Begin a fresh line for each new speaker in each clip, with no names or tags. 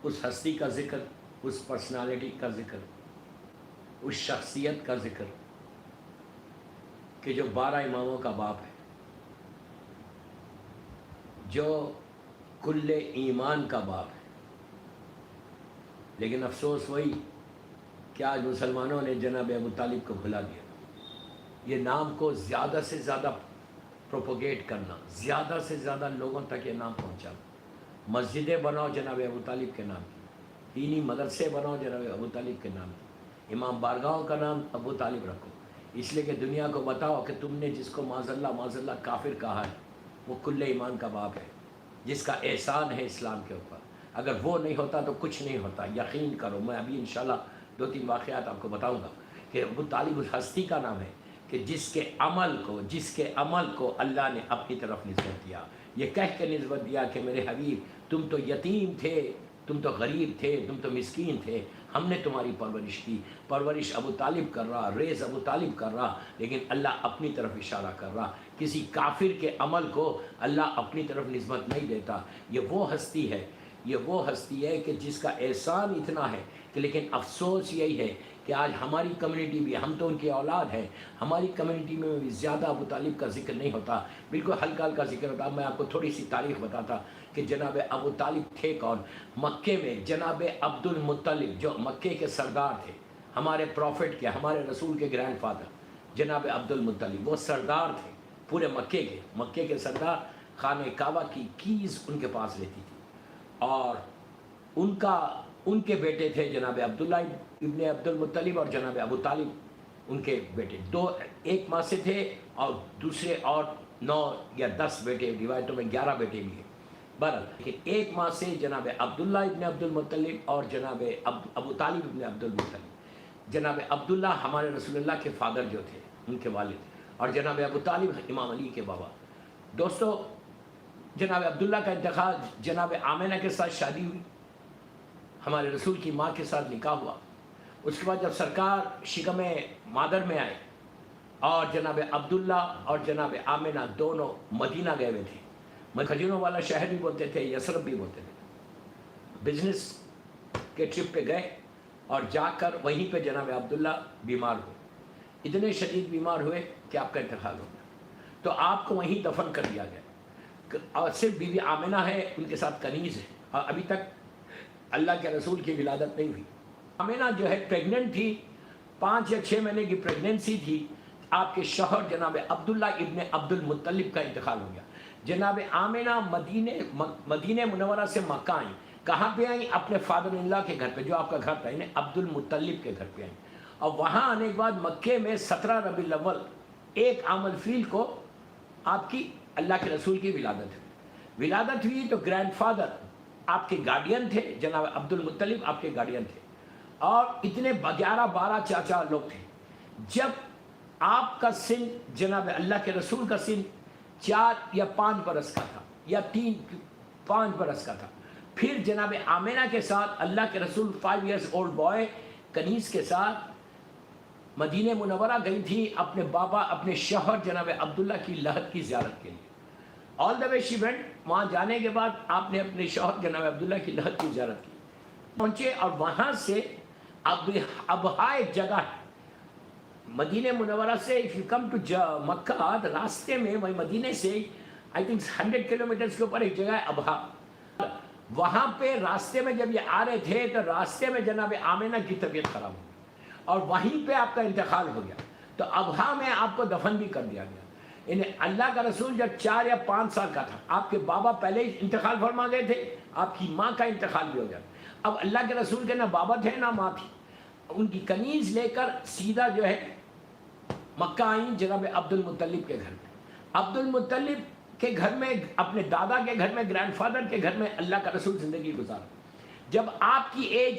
اس ہستی کا ذکر، اس پرسنالٹی کا ذکر، اس شخصیت کا ذکر کہ جو 12 اماموں کا باپ ہے، جو کل ایمان کا باپ ہے۔ لیکن افسوس وہی کہ آج مسلمانوں نے جناب ابو طالب کو بھلا دیا۔ یہ نام کو زیادہ سے زیادہ پروپوگیٹ کرنا، زیادہ سے زیادہ لوگوں تک یہ نام پہنچانا، مسجدیں بناؤ جناب ابو طالب کے نام کی، دینی مدرسے بناؤ جناب ابو طالب کے نام کی، امام بارگاہوں کا نام ابو طالب رکھو، اس لیے کہ دنیا کو بتاؤ کہ تم نے جس کو معاذ اللہ کافر کہا ہے وہ کل ایمان کا باپ ہے، جس کا احسان ہے اسلام کے اوپر۔ اگر وہ نہیں ہوتا تو کچھ نہیں ہوتا، یقین کرو۔ میں ابھی انشاءاللہ 2-3 واقعات آپ کو بتاؤں گا کہ ابو طالب اس ہستی کا نام ہے کہ جس کے عمل کو اللہ نے اپنی طرف نسبت دیا، یہ کہہ کے نسبت دیا کہ میرے حبیب تم تو یتیم تھے، تم تو غریب تھے، تم تو مسکین تھے، ہم نے تمہاری پرورش کی، پرورش ابو طالب کر رہا، ریز ابو طالب کر رہا، لیکن اللہ اپنی طرف اشارہ کر رہا۔ کسی کافر کے عمل کو اللہ اپنی طرف نسبت نہیں دیتا۔ یہ وہ ہستی ہے کہ جس کا احسان اتنا ہے کہ لیکن افسوس یہی ہے کہ آج ہماری کمیونٹی بھی، ہم تو ان کی اولاد ہیں، ہماری کمیونٹی میں بھی زیادہ ابو طالب کا ذکر نہیں ہوتا، بالکل ہلکا ہلکا ذکر ہوتا۔ میں آپ کو تھوڑی سی تاریخ بتاتا کہ جناب ابو طالب تھے کون۔ مکے میں جناب عبد المطلب جو مکے کے سردار تھے، ہمارے پروفٹ کے، ہمارے رسول کے گرینڈ فادر جناب عبد المطلب، وہ سردار تھے پورے مکے کے سردار۔ خانہ کعبہ کی کیز ان کے پاس رہتی تھی، اور ان کے بیٹے تھے جناب عبداللہ ابن عبد المطلب اور جناب ابو طالب ان کے بیٹے، ایک ماں سے تھے، اور دوسرے اور 9 یا 10 بیٹے، روایتوں میں 11 بیٹے بھی ہیں۔ بہرحال لیکن ایک ماں سے جناب عبداللہ ابن عبد المطلب اور جناب ابو طالب ابن عبد المطلب۔ جناب عبداللہ ہمارے رسول اللہ کے فادر جو تھے، ان کے والد، اور جناب ابو طالب امام علی کے بابا۔ دوستو، جناب عبداللہ کا انتقال، جناب آمنہ کے ساتھ شادی ہوئی، ہمارے رسول کی ماں کے ساتھ نکاح ہوا۔ اس کے بعد جب سرکار شکم مادر میں آئے اور جناب عبداللہ اور جناب آمنہ دونوں مدینہ گئے ہوئے تھے، کھجوروں والا شہر بھی بولتے تھے، یثرب بھی بولتے تھے، بزنس کے ٹرپ پہ گئے، اور جا کر وہیں پہ جناب عبداللہ بیمار ہوئے، اتنے شدید بیمار ہوئے کہ آپ کا انتقال ہو گیا، تو آپ کو وہیں دفن کر دیا گیا۔ اور صرف بیوی آمنہ ہے، ان کے ساتھ کنیز ہے، اور ابھی تک اللہ کے رسول کی ولادت نہیں ہوئی۔ آمنہ جو ہے پریگننٹ تھی، 5 یا 6 مہینے کی پریگننسی تھی۔ آپ کے شوہر جناب عبداللہ ابن عبد المطلب کا انتقال ہو گیا۔ جناب آمنہ مدینہ منورہ سے مکہ آئیں۔ کہاں پہ آئیں؟ اپنے فادر اللہ کے گھر پہ، جو آپ کا گھر تھا، یعنی عبد المطلب کے گھر پہ آئیں، اور وہاں آنے کے بعد مکے میں 17 ربیع الاول 1 عام الفیل کو آپ کی اللہ کے رسول کی ولادت ہوئی۔ تو گرینڈ فادر آپ کے گارڈین تھے، جناب عبد المطلب آپ کے گارڈین تھے، اور اتنے 11-12 چاچا لوگ تھے۔ جب آپ کا سن، جناب اللہ کے رسول کا سن 4 یا 5 برس کا تھا، یا 3-5 برس کا تھا، پھر جناب آمنہ کے ساتھ اللہ کے رسول 5 ایئرس اولڈ بوائے کنیز کے ساتھ مدینہ منورہ گئی تھی اپنے بابا، اپنے شوہر جناب عبداللہ کی لحد کی زیارت کے لیے۔ آل دا وے شی وینٹ، وہاں جانے کے بعد آپ نے اپنے شوہر جناب عبداللہ کی لحد کی زیارت کی، پہنچے، اور وہاں سے ابہا ایک جگہ ہے مدینہ منورہ سے، اف یو کم ٹو مکہ، راستے میں وہی مدینہ سے آئی تھنک 100 کلومیٹرز کے اوپر ایک جگہ ہے ابہا۔ وہاں پہ راستے میں جب یہ آ رہے تھے تو راستے میں جناب آمنہ کی طبیعت خراب ہو گئی، اور وہیں پہ آپ کا انتقال ہو گیا۔ تو ابہا میں آپ کو دفن بھی کر دیا گیا۔ یعنی اللہ کا رسول جب 4 یا 5 سال کا تھا، آپ کے بابا پہلے ہی انتقال فرما گئے تھے، آپ کی ماں کا انتقال بھی ہو گیا۔ اب اللہ کے رسول کے نہ بابا تھے نہ ماں تھی، ان کی کنیز لے کر سیدھا جو ہے مکہ آئیں جناب عبد المطلب کے گھر میں۔ عبد المطلب کے گھر میں، اپنے دادا کے گھر میں، گرینڈ فادر کے گھر میں اللہ کا رسول زندگی گزارا۔ جب آپ کی ایج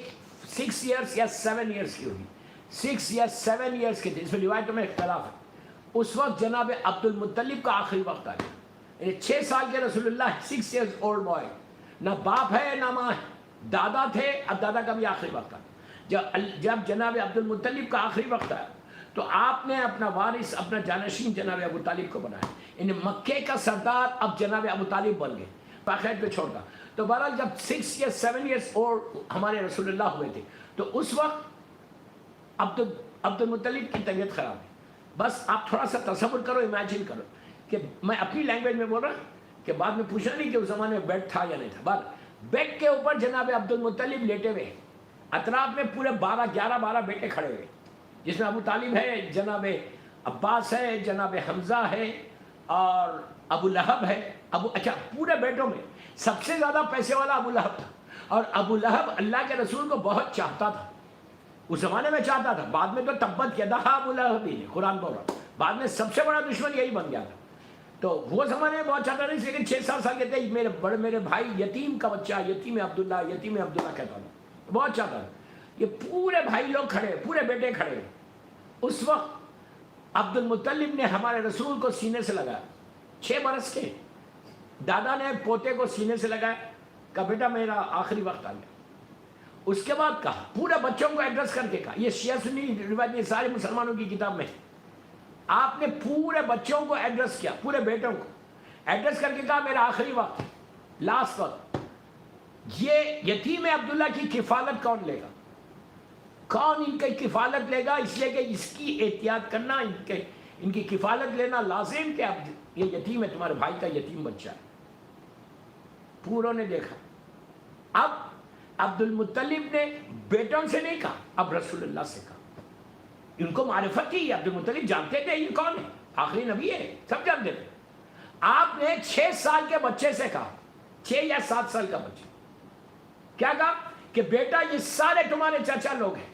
6 ایئرس یا 7 ایئرس کی ہوگی، 6 یا 7 ایئرس کے تھے، اس میں روایتوں میں اختلاف ہے، اس وقت جناب عبد المطلب کا آخری وقت آ گیا۔ یعنی 6 سال کے رسول اللہ، 6 ایئرس اولڈ بوائے، نہ باپ ہے نہ ماں ہے، دادا تھے، اب دادا کا بھی آخری وقت آیا۔ جب جناب عبد المطلب کا آخری وقت آیا تو آپ نے اپنا وارث، اپنا جانشین جناب ابو طالب کو بنایا، یعنی مکے کا سردار اب جناب ابو طالب بن گئے۔ باقاعد پہ چھوڑ دا. تو بہرحال جب 6 یا 7 ایئرس اور ہمارے رسول اللہ ہوئے تھے تو اس وقت عبد المطلب کی طبیعت خراب ہے. بس آپ تھوڑا سا تصور کرو, امیجن کرو کہ میں اپنی لینگویج میں بول رہا کہ بعد میں پوچھنا نہیں کہ اس زمانے میں بیڈ تھا یا نہیں تھا. بعد بیڈ کے اوپر جناب عبد المطلب لیٹے ہوئے, اطراف میں پورے 12 بیٹے کھڑے ہوئے, جس میں ابو طالب ہے, جناب عباس ہے, جناب حمزہ ہے اور ابو لہب ہے. اچھا, پورے بیٹوں میں سب سے زیادہ پیسے والا ابو لہب تھا, اور ابو لہب اللہ کے رسول کو بہت چاہتا تھا. اس زمانے میں چاہتا تھا, بعد میں تو تبت یدا ابو لہب ہی, قرآن بول رہا, بعد میں سب سے بڑا دشمن یہی بن گیا تھا. تو وہ زمانے میں بہت چاہتا تھا, لیکن 6-7 سال کے تھے, میرے بھائی یتیم کا بچہ, یتیم عبداللہ کہتا تھا, بہت چاہتا تھا. یہ پورے بھائی لوگ کھڑے, پورے بیٹے کھڑے. اس وقت عبد المطلب نے ہمارے رسول کو سینے سے لگایا, 6 برس کے. دادا نے پوتے کو سینے سے لگایا, کہا بیٹا میرا آخری وقت آ گیا. اس کے بعد کہا, پورے بچوں کو ایڈریس کر کے کہا, یہ شیعہ سنی روایت, یہ سارے مسلمانوں کی کتاب میں, آپ نے پورے بچوں کو ایڈریس کیا, پورے بیٹوں کو ایڈریس کر کے کہا میرا آخری وقت, لاسٹ وقت. یہ یتیم عبداللہ کی کفالت کون لے گا؟ کون ان کی کفالت لے گا؟ اس لیے کہ اس کی احتیاط کرنا, ان کی کفالت لینا لازم, کہ اب یہ یتیم ہے, تمہارے بھائی کا یتیم بچہ ہے. پوروں نے دیکھا. اب عبد المطلب نے بیٹوں سے نہیں کہا, اب رسول اللہ سے کہا. ان کو معرفت تھی, عبد المطلب جانتے تھے یہ کون ہے, آخری نبی ہے, سب جانتے تھے. آپ نے 6 سال کے بچے سے کہا, 6 یا 7 سال کا بچہ, کیا کہا کہ بیٹا یہ سارے تمہارے چچا لوگ ہیں,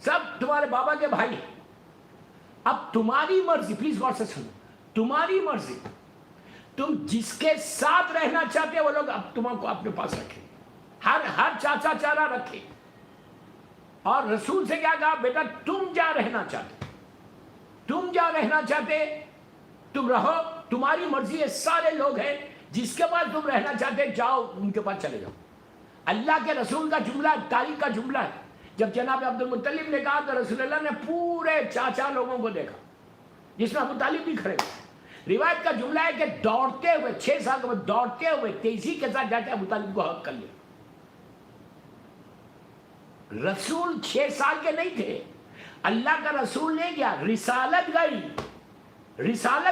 سب تمہارے بابا کے بھائی ہیں, اب تمہاری مرضی, پلیز غور سے سنو, تمہاری مرضی, تم جس کے ساتھ رہنا چاہتے وہ لوگ اب تمہیں کو اپنے پاس رکھیں, ہر چاچا چارہ رکھے. اور رسول سے کیا کہا, بیٹا تم جا رہنا چاہتے تم رہو, تمہاری مرضی ہے, سارے لوگ ہیں جس کے پاس تم رہنا چاہتے جاؤ, ان کے پاس چلے جاؤ. اللہ کے رسول کا جملہ, تاریخ کا جملہ ہے. جب جناب عبد المطلب نے کہا تو رسول اللہ نے پورے چاچا لوگوں کو دیکھا, جس میں ابو طالب بھی کھڑے ہوئے. روایت کا جملہ ہے کہ دوڑتے ہوئے 6 سال کے بعد دوڑتے ہوئے تیزی کے ساتھ جا کے ابو طالب کو حق کر لیا. رسول 6 سال کے نہیں تھے, اللہ کا رسول نہیں گیا, رسالت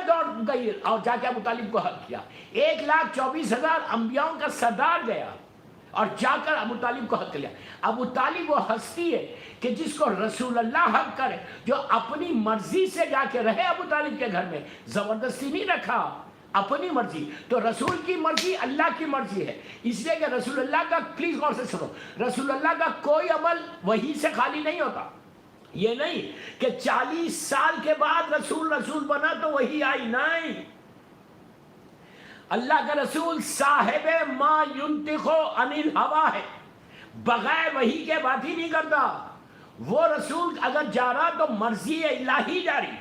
دوڑ گئی اور جا کے ابو طالب کو حق کیا. 1,24,000 انبیاؤں کا سردار گیا اور جا کر ابو طالب کو حق لیا. ابو طالب وہ ہستی ہے کہ جس کو رسول اللہ حق کرے, جو اپنی مرضی سے جا کے رہے ابو طالب کے گھر میں, زبردستی نہیں رکھا, اپنی مرضی. تو رسول کی مرضی اللہ کی مرضی ہے, اس لیے کہ رسول اللہ کا, پلیز غور سے سنو, رسول اللہ کا کوئی عمل وحی سے خالی نہیں ہوتا. یہ نہیں کہ 40 سال کے بعد رسول بنا تو وحی آئی, نہیں. اللہ کا رسول صاحب ما ينطق عن الہوا ہے, بغیر وحی کے بات ہی نہیں کرتا. وہ رسول اگر جا رہا تو مرضی الہی جاری,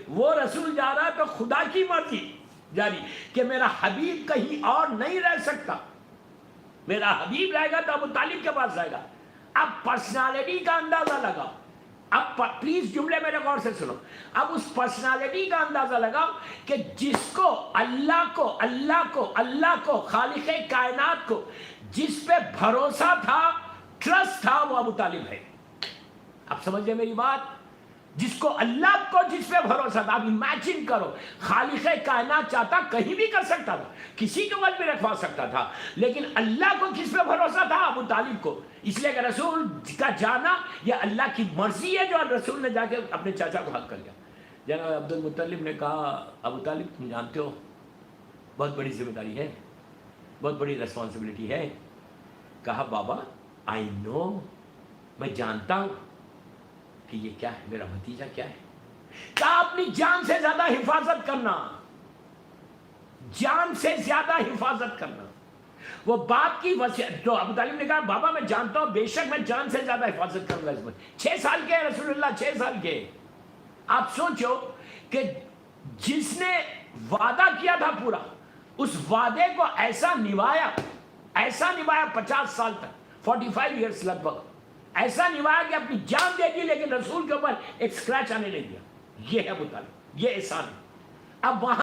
وہ رسول جا رہا تو خدا کی مرضی جاری, کہ میرا حبیب کہیں اور نہیں رہ سکتا, میرا حبیب رہے گا تو ابو طالب کے پاس رہے گا. اب پرسنالٹی کا اندازہ لگاؤ, اب پلیز جملے میرے غور سے سنو. اب اس پرسنالٹی کا اندازہ لگاؤ کہ جس کو اللہ کو خالق کائنات کو جس پہ بھروسہ تھا, ٹرسٹ تھا, وہ ابو طالب ہے. اب سمجھے میری بات, جس کو اللہ کو جس پہ بھروسہ تھا. اب امیجن کرو, خالق کائنات چاہتا کہیں بھی کر سکتا تھا, کسی کو وقت بھی رکھوا سکتا تھا, لیکن اللہ کو کس پہ بھروسہ تھا, ابو طالب کو. اس لیے کہ رسول کا جانا یہ اللہ کی مرضی ہے, جو رسول نے جا کے اپنے چاچا کو حق کر لیا. جناب عبد المطلب نے کہا, ابو طالب تم جانتے ہو بہت بڑی ذمہ داری ہے, بہت بڑی ریسپانسبلٹی ہے. کہا بابا آئی نو, میں جانتا ہوں کہ یہ کیا ہے, میرا بھتیجا کیا ہے. کہا اپنی جان سے زیادہ حفاظت کرنا, جان سے زیادہ حفاظت کرنا. وہ باپ کی وصیت, جو ابو طالب نے کہا بابا میں جانتا ہوں, بے شک میں جان سے زیادہ حفاظت کروں گا اس میں. 6 سال کے رسول اللہ, 6 سال کے. آپ سوچو کہ جس نے وعدہ کیا تھا پورا, اس وعدے کو ایسا نبھایا 50 سال تک, 45 ایئرس لگ بھگ, ایسا نبھایا کہ اپنی جان دے دی, لیکن رسول کے اوپر ایک سکریچ آنے نہیں دیا. یہ ہے ابو طالب, یہ احسان ہے. اب وہاں